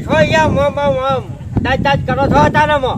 છો યા તાજ કરો છો તારે મો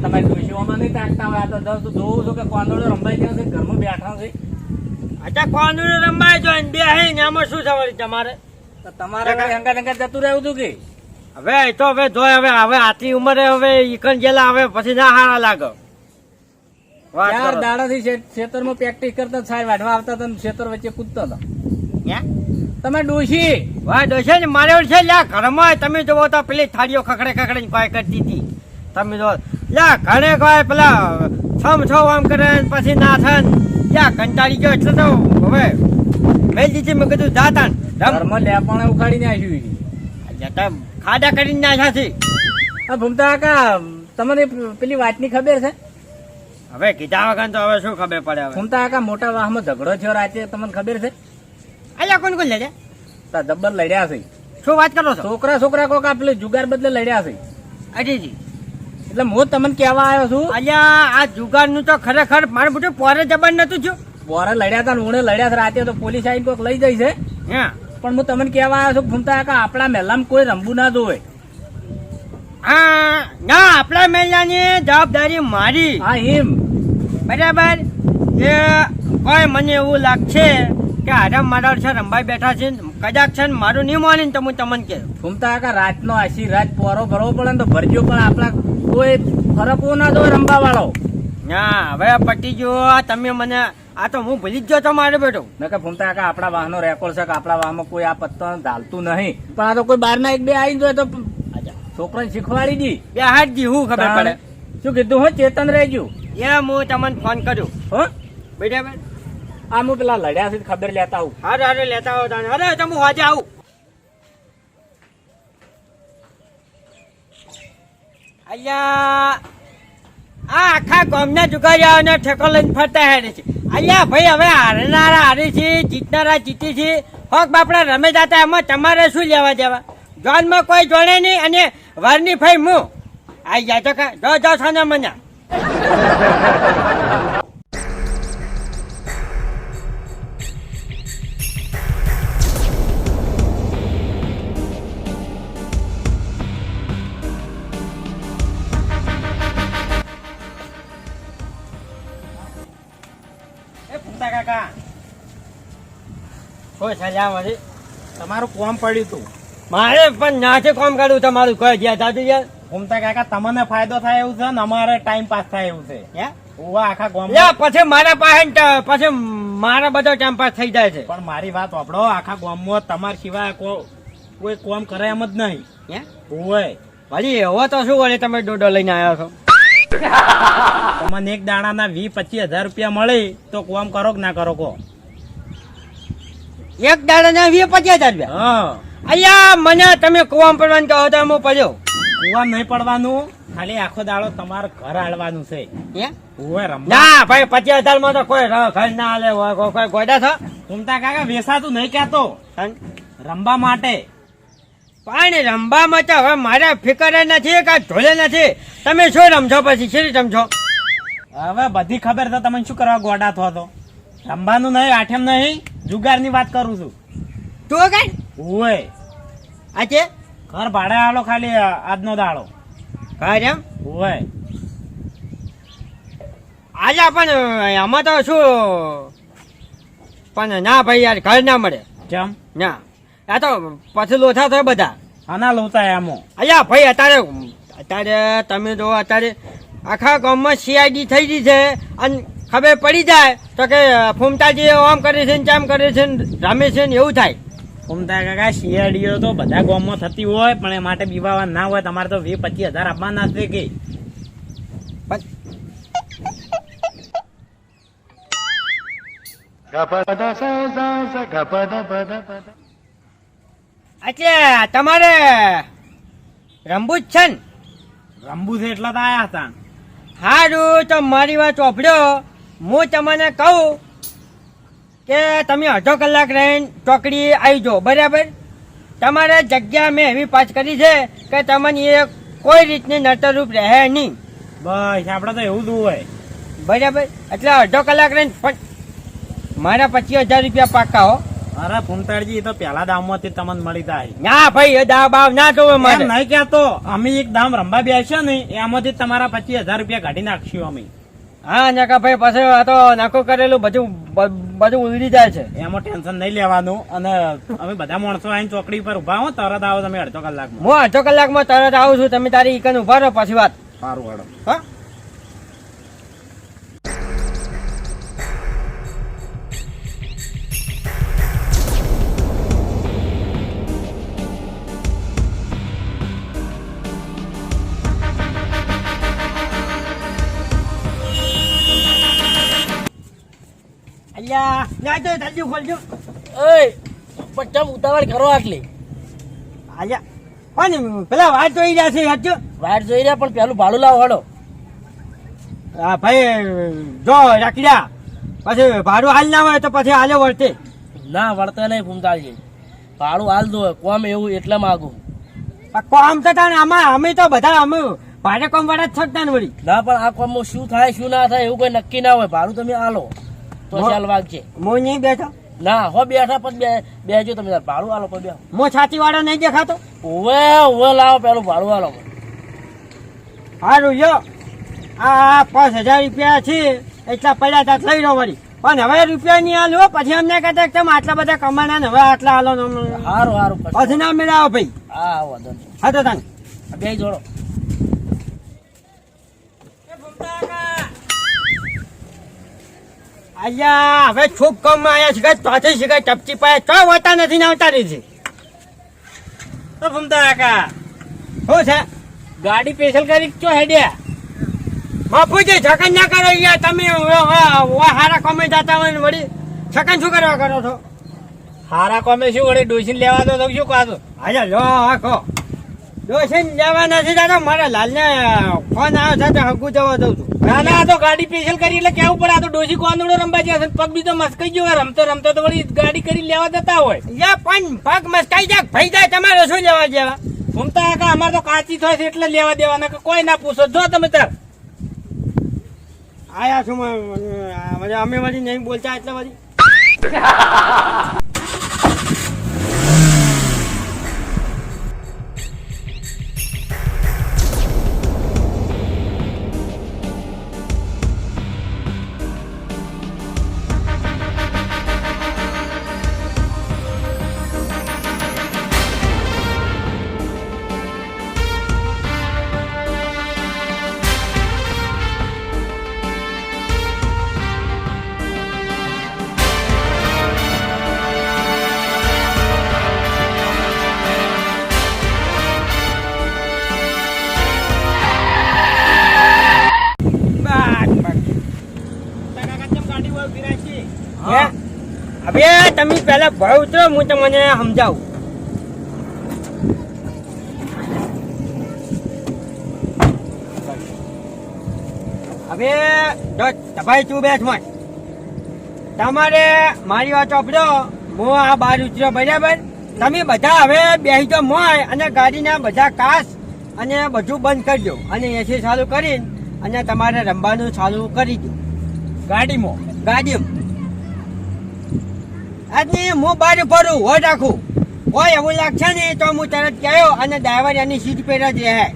તમારી ડોશીઓમાં નહીં તાકતા હોય. આ તો જોઉં છું કે કોંદોડો રંબાઈ ગયો છે, ઘરમાં બેઠા છે. અચ્છા કોંદુડો રમાય જો બે હે ને આમાં શું સવાલ તમારે? તો તમારે હંગા જતું રહેવું હતું કે હવે એ તો હવે જોય હવે આટલી ઉંમરે હવે ઈકન ગયેલા હવે પછી ના હારા લાગે. ચાર દાડાથી ખેતરમાં પ્રેક્ટિસ કરતા સાહેબ વાઢવા આવતા હતા ને ખેતર વચ્ચે કૂદતો હતો. તમે ડોશી વાહ ડોશે ને મારે છે લ્યા ઘરમાં તમે જોવો તો પેલી થાળીઓ ખખડે ખખડે કોઈ કરતી હતી. તમે જો લ્યા ઘરે કોઈ પેલા છમ છો આમ કરે પછી ના થાય લ્યા કંટાળી ગયો એટલે તો હવે મેં દીધી મેં કીધું જાતા ઘરમાં લેપાણે ઉખાડીને આવ્યું. ખાડા કરીને નાખ્યા છે. હા ભૂમતા કાકા તમને પેલી વાતની ખબર છે? હવે કીધા વગર તો હવે શું ખબર પડે? હવે ભૂમતા કાકા મોટા વાહમાં ઝઘડો થયો રાતે, તમને ખબર છે? અલ્યા કોણ કોણ લડ્યા? જબ્બર લડ્યા છે. શું વાત કરો છો? છોકરા કોક પેલે જુગાર બદલે લડ્યા છે. અજીજી એટલે હું તમને કહેવા આવ્યો છું. અલ્યા આ જુગાર નું તો ખરેખર મારું બધું પોરે જબર નતું છું. બોરે લડ્યા હતા ઉણે લડ્યા છે રાતે, તો પોલીસ આવીને કોઈક લઈ જાય છે. હા પણ હું તમને કહેવા આવ્યો છું ભૂમતા કાકા આપણા મહેલામાં કોઈ રમવું ના જોવે. હા ના આપણા મહિલાની જવાબદારી મારી. હા એમ બરાબર. એ કોઈ મને એવું લાગશે કે આરામ મારા છે રંબાઈ બેઠા છે કદાચ છે ને મારું નહીં માને તો હું તમને કહું ભૂમતા કાકા રાતનો આશી રાત પોરો ભરવો પડે ને તો ભરજો, પણ આપણા કોઈ ફરકવો ના જોવે રમવા વાળો. ના હવે પટી ગયો તમે મને આ તો હું ભૂલી જ ગયો તમારે બેઠો. નકર ભૂમતા કાકા આપણા વાહનો રેકોર્ડ છે કે આપણા વાહમાં કોઈ આ પત્તો ધાલતું નહીં, પણ આ તો કોઈ બહાર ના એક બે આવી જાય તો છોકરાને શીખવાડી દી. બે હાથ દી હું ખબર પડે. શું કીધું હો ચેતન રહેજો. એ હું તમને ફોન કર્યો હો બરાબર. આ હું પેલા લડ્યા છે ખબર લેતા આવું. અરે લેતા આવો તને. અરે તો હું આજે આવું. અલ્યા આ આખા ગામના જુગારીઓને ઠેકો લઈને ફરતા હેડે છે. અલ્યા ભાઈ હવે હારનારા હારે છે, જીતનારા જીતે છે. હોક બાપડા રમે જતા એમાં તમારે શું લેવા દેવા? જોનમાં કોઈ જોડે નહીં અને વારની ભાઈ હું આઈ જાય તો જો સાના મના. કાકા કોઈ સજા વળી તમારું કોમ પડ્યું તું. મારે પણ નાથે કામ કાઢવું તમારું કોઈ જ્યાં દાદુ યાર. ભૂમતા કાકા તમને ફાયદો થાય એવું છે ને અમારે ટાઈમ પાસ થાય એવું છે. આખા ગામ પછી મારા પાસે પછી મારા બધો ટાઈમ પાસ થઈ જાય છે. પણ મારી વાત સાંભળો, આખા ગામમાં તમારા સિવાય કોઈ કોમ કરે એમ જ નહીં. ઓય ભાઈ એવો તો શું વળી તમે ડોડો લઈને આવ્યા છો? તમને એક દાડાના 20-25 હજાર રૂપિયા મળે તો કોમ કરો કે ના કરો કહો? એક દાડાના 20-25 હજાર રૂપિયા? હા. અલ્યા મને તમે કુવામાં પડવાનું કહો તો હું પડ્યો. કુવામાં નહીં પડવાનું, ખાલી આખો દાડો તમારે ઘર હાલવાનું છે. ના ભાઈ 25,000 માં તો કોઈ ઘર ના હાલે. કોઈ ગોડા છો? ઘૂમતા કાકા વેસાતું નહીં કહેતો, રમવા માટે. પણ રમવામાં તો હવે મારે ફિકર નથી કે ઢોલે નથી. તમે શું રમશો પછી શું રમશો? હવે બધી ખબર છે તમે શું કરવા ગોડા થો તો. રમવાનું નહીં, આઠેમ નહીં, જુગાર ની વાત કરું છું. તું કઈ ઓય આજે ઘર ભાડે આલો ખાલી આજનો દાડો. ઘર એમ? ઓય આજે પણ આમાં તો શું પણ ના ભાઈ યાર ઘર ના મળે. કેમ? ના આ તો પછી લોથા થાય બધા. આના લોતા એમો. અલ્યા ભાઈ અત્યારે તમે જો અત્યારે આખા ગામમાં CID થઈ ગઈ છે અને ખબર પડી જાય તો કે ફૂમતાજી આમ કરે છે ને તેમ કરે છે ને રમે છે ને એવું થાય. ફૂમતા કાકા શિયાળીઓ તો બધા ગામમાં થતી હોય, પણ એ માટે બીવાવા ના હોય. તમારે તો 20-25 હજાર આપવાના છે કે? અચ્છા તમારે રમવું જ છે ને? રમવું છે એટલા તો આયા હતા. સારું તો મારી વાત ચોપડ્યો. હું તમને કહું કે તમે અડધો કલાક રહીને ચોકડી આવી જાઓ બરાબર. તમારે જગ્યા મેં એવી પાસ કરી છે કે તમને એ કોઈ રીતની નડતરરૂપ રહે નહીં. બસ આપડે તો એવું જ હોય બરાબર. એટલે અડધો કલાક રહીને મારા 25,000 રૂપિયા પાકા હો. અરે ફૂમતાડજી, એ તો પેલા દામમાંથી તમને મળી જાય. ના ભાઈ, એ દાવ બાવ ના જોવે એમ મારે. નહીં કહેતો, અમે એક દામ રમવા બેસ્યો ને એમાંથી તમારા 25,000 રૂપિયા કાઢી નાખશું અમે. હા નકા ભાઈ, પછી આ તો નાખો કરેલું બધું ઉલડી જાય છે. એમાં ટેન્શન નહીં લેવાનું. અને અમે બધા માણસો આવીને ચોકડી પર ઉભા હો, તરત આવો તમે અડધો કલાકમાં. હું અડધો કલાકમાં તરત આવું છું. તમે તારી ઈકન ઉભા રહો, પછી વાત. સારું હેડો. હા. અલ્યા, જા તો જલ્દી ખોલજો. પણ ચમ ઉતાવળ કરો આટલી? અલ્યા, કોણ પેલા વાત જોઈ રહ્યા છે યાદ જો. વાટ જોઈ રહ્યા, પણ પેલું ભાડું લાવો હડો. હા ભાઈ, જો રાખી પછી ભાડું હાલ ના હોય તો પછી હાલે વળતે. ના વળતા નહીં ફૂમતાજી, ભાડું હાલ દો. કોમ એવું એટલે માગું. કોમ તો તાને આમાં અમે તો બધા અમે ભાડે કોમ વાળા જ શકતા ને વળી. ના પણ આ કોમમાં શું થાય શું ના થાય એવું કોઈ નક્કી ના હોય. ભાડું તમે આલો તો ચાલ વાગશે. હું નહીં બેઠો. ના હો બેઠા પણ બેજો તમે તાર. ભાડું આલો પણ બે. હું છાતી વાળો નહીં દેખાતો. ઓવે લાવો પેલું ભાડું આલો. સારું યો, આ 5,000 રૂપિયા છે એટલા પડ્યા તા લઈ લો વળી. પણ હવે રૂપિયા નહીં હાલો, પછી અમને કહેતા કે તમે આટલા બધા કમાના ને હવે આટલા હાલો ને સારું સારું પછી ના મેળાવો ભાઈ. હા વાંધો નહીં. હા તો તાને બે જોડો. અહીંયા હવે ખૂબ કમ આવ્યા છે, ચોથી શીખાય ટપચી પાય તો હોતા નથી ને આવતા રહી છે. તો ફૂમતા કાકા, શું છે ગાડી સ્પેશિયલ કરી ચો હેડ્યા? બાપુજી છકન ના કરો યાર. તમે હારા કોમે જતા હોય ને વળી છકન શું કરવા કરો છો? હારા કોમે શું વળી ડોસીને લેવા દો તો શું કહો? અરે લો આખો ડોસીને લેવા નથી જતો. મારા લાલને ફોન આવ્યો છે તો હગું જવા દઉં છું. ના ના, આ તો ગાડી સ્પેશિયલ કરી એટલે કેવું પડે. આ તો ડોસી કોંદડો રમવા જાય છે, પગ બીજો મસ્કાઈ ગયો હોય. રમતો રમતો તો વળી ગાડી કરી લેવા જતા હોય. યા પણ પગ મસ્કાઈ જાય ભાઈ જાય, તમારે શું લેવા જેવા? ફૂમતા કાકા, અમારે તો કાચી થાય છે એટલે લેવા દેવાના, કે કોઈ ના પૂછો. જો તમે તાર આયા છું અમે વળી નહીં બોલતા એટલે વળી. હવે તમે પેલા ભાવ ઉતરો, હું તમને સમજાવું. હવે ભાઈ તું બેઠ મત. તમારે મારી વાત સાંભળો. હું આ બહાર ઉતર્યો બરાબર. તમે બધા હવે બેસી તો મોય અને ગાડીના બધા કાચ અને બધું બંધ કરી દો અને એસી ચાલુ કરીને અને તમારે રમવાનું ચાલુ કરી દો ગાડીમાં. આજને હું બહાર ફરું હો રાખું. કોઈ એવું લાગશે ને તો હું તરત ગયો અને ડ્રાઈવર એની સીટ પર જ રહે.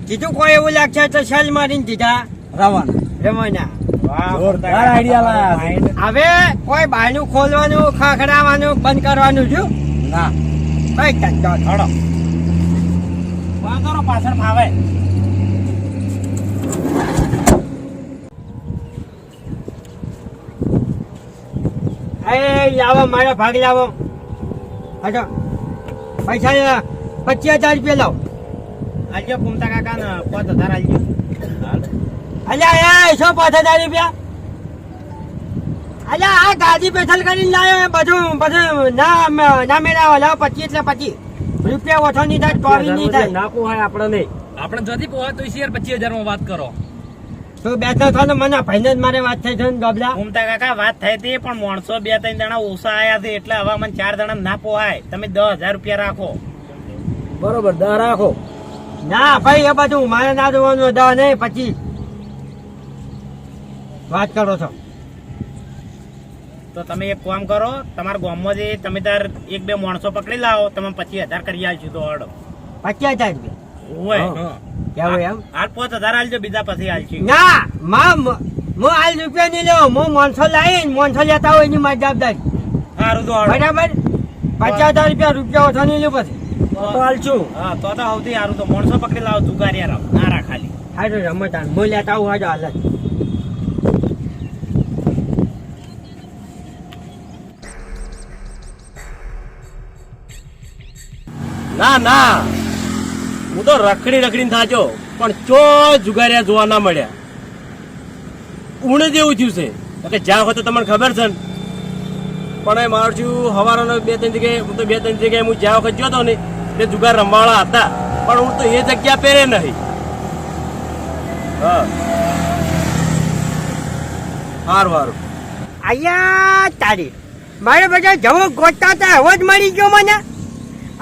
કીધું કોઈ એવું લાગશે તો છલ મારીને દીધા રવાના. જોરદાર આઈડિયા લાયા. હવે કોઈ બહારનું ખોલવાનું ખખડાવવાનું બંધ કરવાનું છું. ના કઈ ધંધો થોડો વાંધો પાછળ ફાવે. લાવો મારા ભાગ લાવો. હજો પૈસા 25,000 રૂપિયા લાવો. આજે ફૂમતા કાકા ને 5,000 આલજો. અલ્યા શું 5,000 રૂપિયા? અલ્યા આ ગાડી પેથલ કરીને લાવ્યો બધું ના મેળાવો. લાવો 25 એટલે 25 રૂપિયા ઓછો નહીં થાય, ચોવી નહીં થાય. ના પોહાય આપણે નહીં. આપણે જતી પોહાય તો શેર 25,000 માં વાત કરો. તું બેઠો છો ને મને ભાઈને જ મારે વાત થઈ છે ને ગોબલા. ફૂમતા કાકા વાત થઈ હતી, પણ માણસો 2-3 જણા ઓછા આયા છે એટલે હવે મને 4 જણા ના પોહાય. તમે 10,000 રૂપિયા રાખો. બરોબર 10 રાખો. ના ભાઈ એ બધું મારે ના જોવાનું. 10 નહીં 25 વાત કરો છો. તો તમે એક કામ કરો, તમારા ગામમાં જે તમે તાર 1-2 માણસો પકડી લાવો, તમે 25,000 કરી આલજો તો હડો. 25,000 રૂપિયા ઓય હા. કેવું એમ? હાલ 5,000 આલજો, બીજા પછી આલજો. ના હું હાલ રૂપિયા નહીં લેવો, હું માણસો લાવીને માણસો લેતા હોય એની મારી જવાબદારી. સારું તો હડો. બરાબર 50,000 રૂપિયા ઓછો નહીં લે પછી તો હાલશું. હા તો સૌથી સારું તો માણસો પકડી લાવો, જુગારિયા રાવ ના રા ખાલી. હારું રમતા હું લેતા આવું હાજો હાલ જ. ના ના, હું તો રખડીને થાચો, પણ ચો જુગારિયા જોવા ના મળ્યા. ઉણે જેવું થયું છે કે જ્યાં હોય તો તમને ખબર છે ને. પણ એ મારું છું હવારાનો 2-3 જગ્યાએ, હું તો 2-3 જગ્યાએ હું જ્યાં વખત ગયો હતો ને તે જુગાર રમવાળા હતા, પણ હું તો એ જગ્યા પહેરે નહીં. હા સારું. અહીંયા તારી મારે બધા જવો ગોતતા હતા, હવે જ મળી ગયો મને.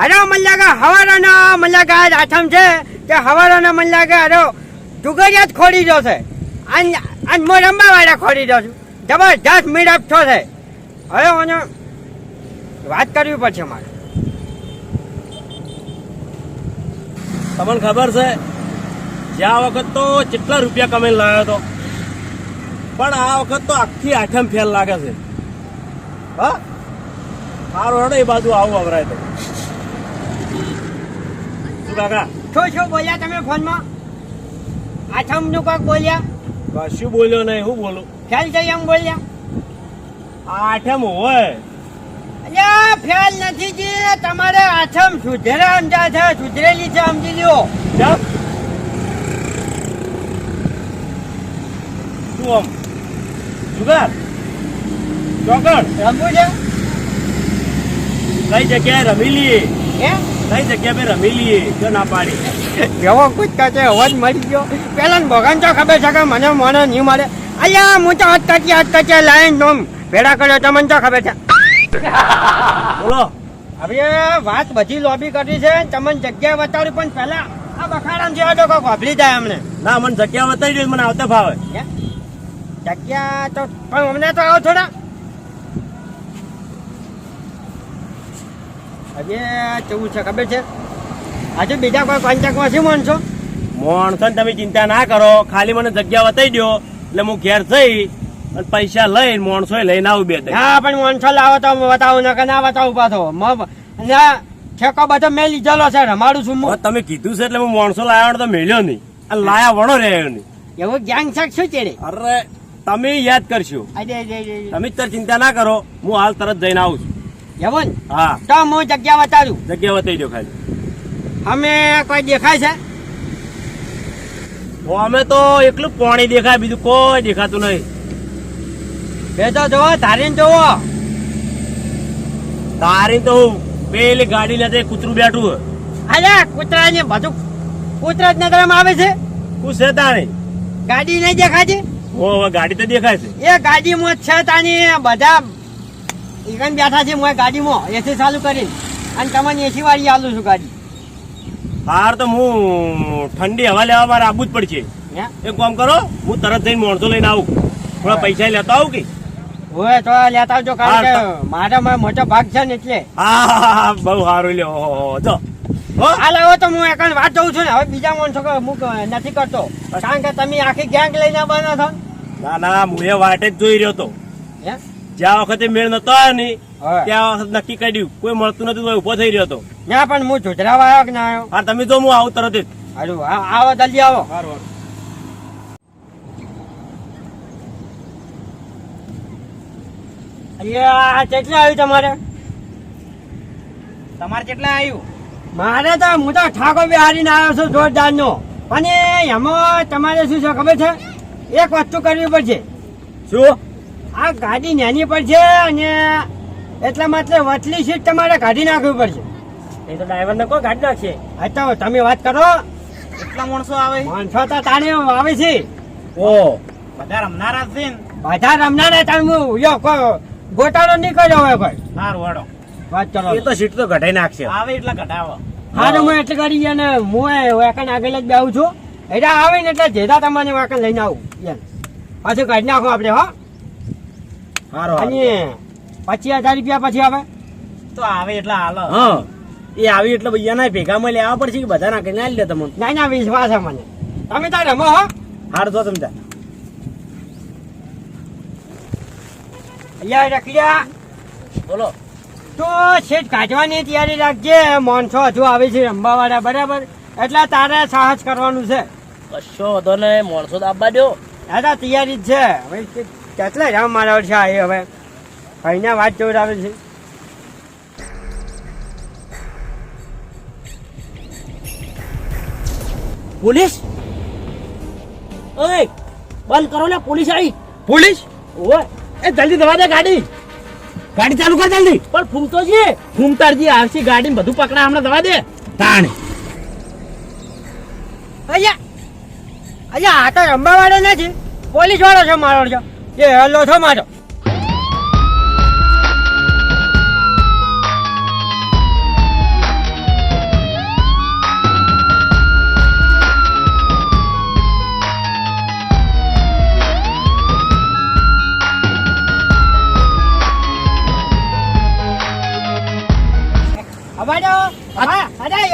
અરે મને લાગે હવારાના મને લાગે આજ આઠમ છે કે હવારાના મને લાગે અરે જુગારિયા જ ખોડી રહ્યો છે. આજ હું રમવા વાળા ખોડી રહ્યો છું. જબરજસ્ત મીડઅપ છો છે. હવે મને વાત કરવી પડશે મારે. તમને ખબર છે જ્યાં વખત તો કેટલા રૂપિયા કમાઈને લાવ્યો હતો, પણ આ વખત તો આખી આઠમ ફેલ લાગે છે. હા સારું હેડો, એ બાજુ આવું વવરાય તો. શું કાકા? શું બોલ્યા તમે ફોનમાં? આઠમનું કોક બોલ્યા? કશું બોલ્યો નહીં. હું બોલું? ફેલ જઈ એમ બોલ્યા? આઠમ હોય. અલ્યા ફેલ નથી જી, તમારે આઠમ સુધરે સમજા છે, સુધરેલી છે સમજી લ્યો. કેમ? શું આમ જુગાર ચોકડ રમવું છે કઈ જગ્યાએ રમી લઈએ? હે? કઈ જગ્યા પે રમી લઈએ? જો ના પાડી. જેવો કૂદકા છે અવાજ મળી ગયો. પેલા ભગવાન તો ખબર છે કે મને મને નહીં મળે. અલ્યા હું તો અટકચે લાઈન નોમ ભેડા કર્યો તમને તો ખબર છે. બોલો. હવે વાત બધી લોબી કરી છે, તમને જગ્યા બતાડી, પણ પેલા આ બખાડામાં જેવા તો કોઈ ગભરી જાય અમને. ના, મને જગ્યા બતાવી દે, મને આવતા ભાવે. હે? જગ્યા તો પણ અમને તો આવો થોડા. હવે કેવું છે ખબર છે, આજે બીજા કોઈ કોન્ટેક્ટમાં છે માણસો? મોણસો તમે ચિંતા ના કરો, ખાલી મને જગ્યા બતાવી દો એટલે હું ઘેર જઈ અને પૈસા લઈને મોણસો લઈને આવું 2-3. હા પણ માણસો લાવો તો બતાવું ને કે ના બતાવું પાછો. ઠેકો બધો મેં લીધેલો છે, રમાડું છું હું. હવે તમે કીધું છે એટલે હું મોણસો લાવ્યો તો મેળ્યો નહીં, અને લાયા વણો રહ્યો નહીં. એવું ગેંગ શક શું ચેડે? અરે તમે યાદ કરશો, તમે જ ચિંતા ના કરો, હું હાલ તરત જઈને આવું છું. એવું ને? હા, તો હું જગ્યા બતાડું. જગ્યા બતાવી દો ખાલી. અમે કોઈ દેખાય છે? અમે તો એકલું પાણી દેખાય, બીજું કોઈ દેખાતું નહીં. બે તો જોવો, ધારીને જોવો. તારી તો હું પેલી ગાડી લેતે કૂતરું બેઠું હોય. અલ્યા કૂતરા ને બધું કૂતરા જ નજરમાં આવે છે. શું છે તારી? ગાડી નહીં દેખાતી? ઓ ગાડી તો દેખાય છે. એ ગાડીમાં જ છે તાની બધા ઈકન બેઠા છે. હું ગાડીમાં એસી ચાલુ કરીને અને તમને એસી વાળી આલું છું ગાડી. હાર તો હું ઠંડી હવા લેવા મારે આવવું જ પડશે. હે? એક કામ કરો, હું તરત જઈને માણસો લઈને આવું, થોડા પૈસા લેતા આવું કે. હોય તો લેતા આવજો, કારણ કે મારા મોટો ભાગ છે ને એટલે. હા બહુ સારું લ્યો. જો હાલ હવે તો હું એક વાત જોઉં છું ને, હવે બીજા માણસો હું નથી કરતો, કારણ કે તમે આખી ગેંગ લઈને આવવાના છો. ના ના, હું એ વાટે જ જોઈ રહ્યો હતો. હે? જ્યાં વખતે મેળ નતો આવ્યો ને હા. ત્યાં વખત નક્કી કર્યું, કોઈ મળતું નથી તો ઉભો થઈ રહ્યો હતો. ના પણ હું સુધરાવા આવ્યો કે ના આવ્યો? હા તમે જો, હું આવું તરત જ. હારું આવો જલ્દી આવો. અહીંયા કેટલા આવ્યું તમારે? તમારે કેટલા આવ્યું? મારે તો હું તો ઠાકોર બિહારીને આવ્યો છું જોરદાર નો. અને એમાં તમારે શું છે ખબર છે, એક વસ્તુ કરવી પડશે. શું? આ ગાડી નાની પડશે અને એટલા માટે વચલી સીટ તમારે કાઢી નાખવી પડશે. એ તો ડ્રાઈવર ને કોઈ ગાડી નાખશે. હા તો તમે વાત કરો. કેટલા માણસો આવે? માણસો તો તાણે આવે છે. ઓ બધા રમનારા જ છે ને? બધા રમનારા તમે ગોટાળો નહીં કર્યો હોય કોઈ. સારું વાળો વાત કરો. એ તો સીટ તો ઘટાઈ નાખશે. આવે એટલે ઘટાવો. હારું હું એટલે કરી અને હું વાકણ આગળ જ બેહું છું. એટલે આવે ને એટલે જેદા તમને વાકણ લઈને આવું. પાછું કાઢી નાખો આપણે. હો હારો અને 25,000 રૂપિયા પછી આવે તો આવે એટલે હાલો હા એ આવી એટલે ભૈયા ના ભેગામાં લેવા પડશે કે બધા નાખી ના લે તમને ના ના વિશ્વાસ છે મને તમે તાર રમો હો હાર તો તમે અહીંયા રખડ્યા બોલો તો શેઠ કાઢવાની તૈયારી રાખજે માણસો હજુ આવે છે રમવા વાળા બરાબર એટલે તારે સાહસ કરવાનું છે કશો વધો ને માણસો દાબવા દો દાદા તૈયારી જ છે હવે કેટલા રામ મારા છે આ હવે કઈના વાત જોડાવે છે પોલીસ ઓય બંધ કરો ને પોલીસ આવી પોલીસ ઓય એ જલ્દી દવા દે ગાડી ચાલુ કર જલ્દી પણ ફૂમતો છે ફૂમતારજી આરસી ગાડી બધું પકડા હમણાં દવા દે તાણે અહીંયા આ તો રમવા વાળો નથી પોલીસ વાળો છે મારો છો એ હલો છો મારો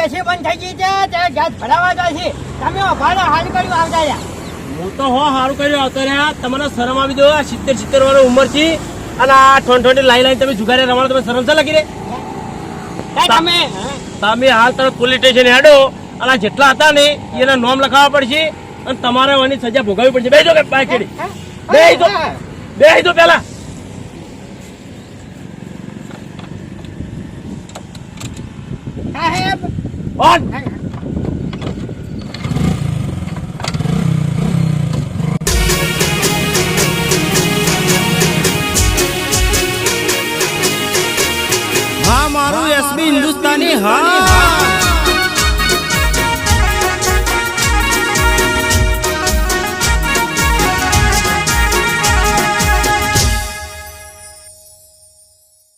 એસી બંધ થઈ ગઈ છે તે ગેસ ભરાવા જાય છે તમે ભાડો હાલ કર્યું આવતા રહ્યા હું તો સારું કર્યું આવતો રહ્યા તમને શરમ આવી દો 70 વાળી ઉંમર છે અને આ ઠોંઠોની લાઈન તમે જુગારે રમાડો તમે શરમ છે લાગી રે તમે હાલ તમે પોલીસ સ્ટેશન હેડો અને આ જેટલા હતા ને એના નામ લખાવવા પડશે અને તમારે એની સજા ભોગવવી પડશે બેજો કે પાકેડી બેહી દો પેલા સાહેબ ઓન હા મારું એસબી હિન્દુસ્તાની હા